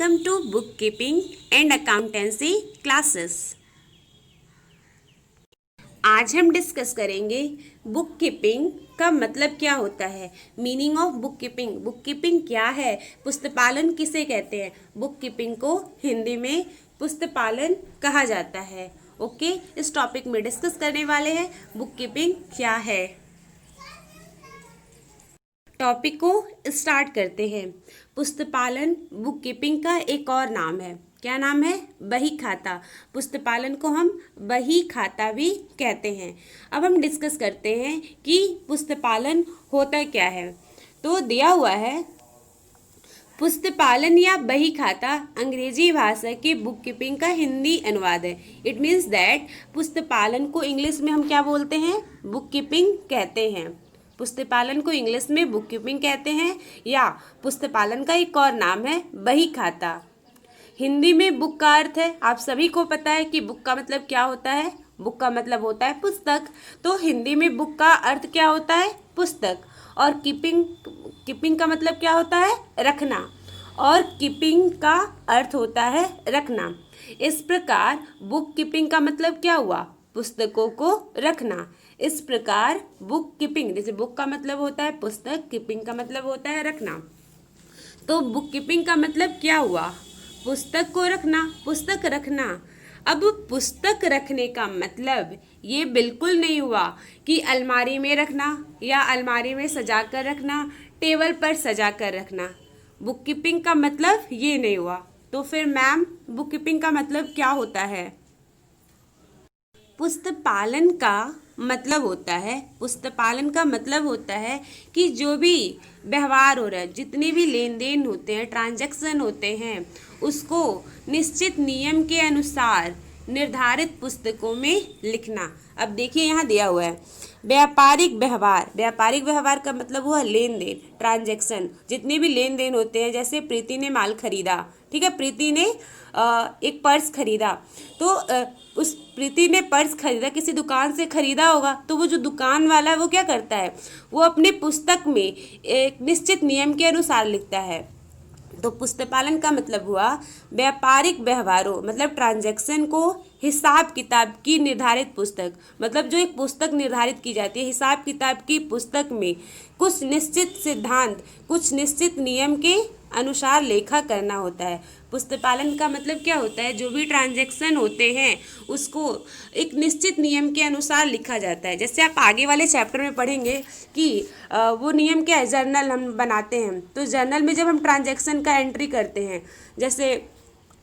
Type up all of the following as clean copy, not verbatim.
Welcome to bookkeeping and accountancy classes. आज हम discuss करेंगे बुक कीपिंग का मतलब क्या होता है, meaning of book keeping. Book keeping क्या है, पुस्तपालन किसे कहते हैं। बुक कीपिंग को हिंदी में पुस्तपालन कहा जाता है। ओके, इस टॉपिक में डिस्कस करने वाले हैं बुक कीपिंग क्या है। टॉपिक को स्टार्ट करते हैं। पुस्तपालन बुक कीपिंग का एक और नाम है। क्या नाम है? बही खाता। पुस्तपालन को हम बही खाता भी कहते हैं। अब हम डिस्कस करते हैं कि पुस्तपालन होता क्या है। तो दिया हुआ है, पुस्तपालन या बही खाता अंग्रेजी भाषा की बुक कीपिंग का हिंदी अनुवाद है। इट मीन्स दैट पुस्तपालन को इंग्लिश में हम क्या बोलते हैं? बुक कीपिंग कहते हैं। पुस्तपालन को इंग्लिश में बुक कीपिंग कहते हैं, या पुस्तपालन का एक और नाम है बही खाता। हिंदी में बुक का अर्थ है, आप सभी को पता है कि बुक का मतलब क्या होता है। बुक का मतलब होता है पुस्तक। तो हिंदी में बुक का अर्थ क्या होता है? पुस्तक। और कीपिंग का मतलब क्या होता है? रखना। और कीपिंग का अर्थ होता है रखना। इस प्रकार बुक कीपिंग का मतलब क्या हुआ? पुस्तकों को रखना। इस प्रकार बुक कीपिंग, जैसे बुक का मतलब होता है पुस्तक, कीपिंग का मतलब होता है रखना। तो बुक कीपिंग का मतलब क्या हुआ? पुस्तक को रखना, पुस्तक रखना। अब पुस्तक रखने का मतलब ये बिल्कुल नहीं हुआ कि अलमारी में रखना या अलमारी में सजा कर रखना, टेबल पर सजा कर रखना। बुक कीपिंग का मतलब ये नहीं हुआ। तो फिर मैम, बुक कीपिंग का मतलब क्या होता है? पुस्तपालन का मतलब होता है, पुस्तपालन का मतलब होता है कि जो भी व्यवहार हो रहा है, जितने भी लेन देन होते हैं, ट्रांजैक्शन होते हैं, उसको निश्चित नियम के अनुसार निर्धारित पुस्तकों में लिखना। अब देखिए यहाँ दिया हुआ है व्यापारिक व्यवहार। व्यापारिक व्यवहार का मतलब हुआ लेन देन, ट्रांजैक्शन। जितने भी लेन देन होते हैं, जैसे प्रीति ने माल खरीदा, ठीक है, प्रीति ने एक पर्स खरीदा। तो उस प्रीति ने पर्स खरीदा, किसी दुकान से खरीदा होगा, तो वो जो दुकान वाला है वो क्या करता है? वो अपने पुस्तक में एक निश्चित नियम के अनुसार लिखता है। तो पुस्तपालन का मतलब हुआ व्यापारिक व्यवहारों, मतलब ट्रांजैक्शन को हिसाब किताब की निर्धारित पुस्तक, मतलब जो एक पुस्तक निर्धारित की जाती है हिसाब किताब की पुस्तक में कुछ निश्चित सिद्धांत, कुछ निश्चित नियम के अनुसार लेखा करना होता है। पुस्तपालन का मतलब क्या होता है? जो भी ट्रांजैक्शन होते हैं उसको एक निश्चित नियम के अनुसार लिखा जाता है। जैसे आप आगे वाले चैप्टर में पढ़ेंगे कि वो नियम क्या है, जर्नल हम बनाते हैं। तो जर्नल में जब हम ट्रांजैक्शन का एंट्री करते हैं, जैसे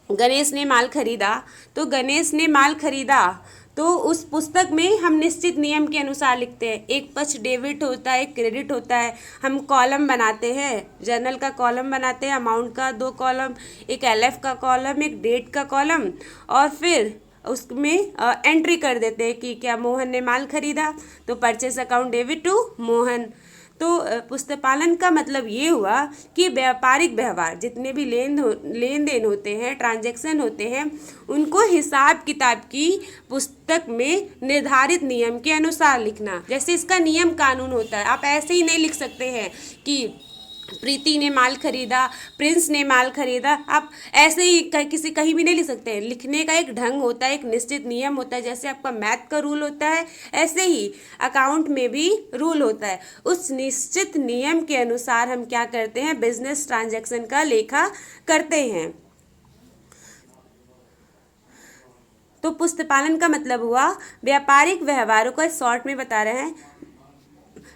गणेश ने माल खरीदा, तो गणेश ने माल खरीदा, तो उस पुस्तक में हम निश्चित नियम के अनुसार लिखते हैं। एक पक्ष डेबिट होता है, एक क्रेडिट होता है। हम कॉलम बनाते हैं, जर्नल का कॉलम बनाते हैं, अमाउंट का 2 कॉलम, एक एलएफ का कॉलम, एक डेट का कॉलम, और फिर उसमें एंट्री कर देते हैं कि क्या मोहन ने माल खरीदा, तो purchase account debit to Mohan. तो पुस्तपालन का मतलब ये हुआ कि व्यापारिक व्यवहार, जितने भी लेन देन होते हैं, ट्रांजैक्शन होते हैं, उनको हिसाब किताब की पुस्तक में निर्धारित नियम के अनुसार लिखना। जैसे इसका नियम कानून होता है, आप ऐसे ही नहीं लिख सकते हैं कि प्रीति ने माल खरीदा, प्रिंस ने माल खरीदा। आप ऐसे ही किसी कहीं भी नहीं लिख सकते हैं। लिखने का एक ढंग होता है, एक निश्चित नियम होता है। जैसे आपका मैथ का रूल होता है, ऐसे ही अकाउंट में भी रूल होता है। उस निश्चित नियम के अनुसार हम क्या करते हैं? बिजनेस ट्रांजैक्शन का लेखा करते हैं। तो पुस्तपालन का मतलब हुआ व्यापारिक व्यवहारों को शॉर्ट में बता रहे हैं,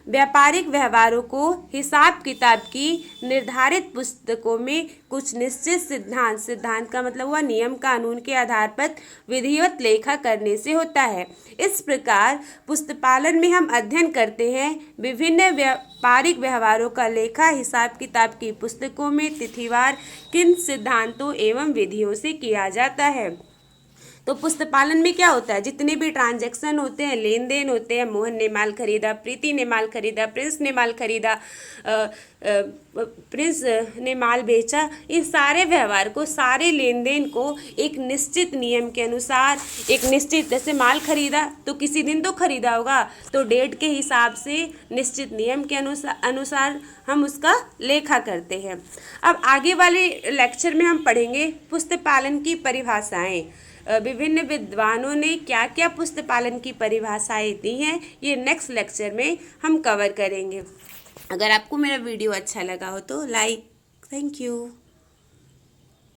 व्यापारिक व्यवहारों को हिसाब किताब की निर्धारित पुस्तकों में कुछ निश्चित सिद्धांत का मतलब हुआ नियम कानून के आधार पर विधिवत लेखा करने से होता है। इस प्रकार पुस्तपालन में हम अध्ययन करते हैं विभिन्न व्यापारिक व्यवहारों का लेखा हिसाब किताब की पुस्तकों में तिथिवार किन सिद्धांतों एवं विधियों से किया जाता है। तो पुस्तपालन में क्या होता है, जितने भी ट्रांजैक्शन होते हैं, लेन देन होते हैं, मोहन ने माल खरीदा, प्रीति ने माल खरीदा, प्रिंस ने माल खरीदा, प्रिंस ने माल बेचा, इन सारे व्यवहार को, सारे लेन देन को एक निश्चित नियम के अनुसार, एक निश्चित, जैसे माल खरीदा तो किसी दिन तो खरीदा होगा, तो डेट के हिसाब से निश्चित नियम के अनुसार हम उसका लेखा करते हैं। अब आगे वाले लेक्चर में हम पढ़ेंगे पुस्तपालन की परिभाषाएं। विभिन्न विद्वानों ने क्या क्या पुस्तपालन की परिभाषाएं दी हैं, ये नेक्स्ट लेक्चर में हम कवर करेंगे। अगर आपको मेरा वीडियो अच्छा लगा हो तो लाइक, थैंक यू।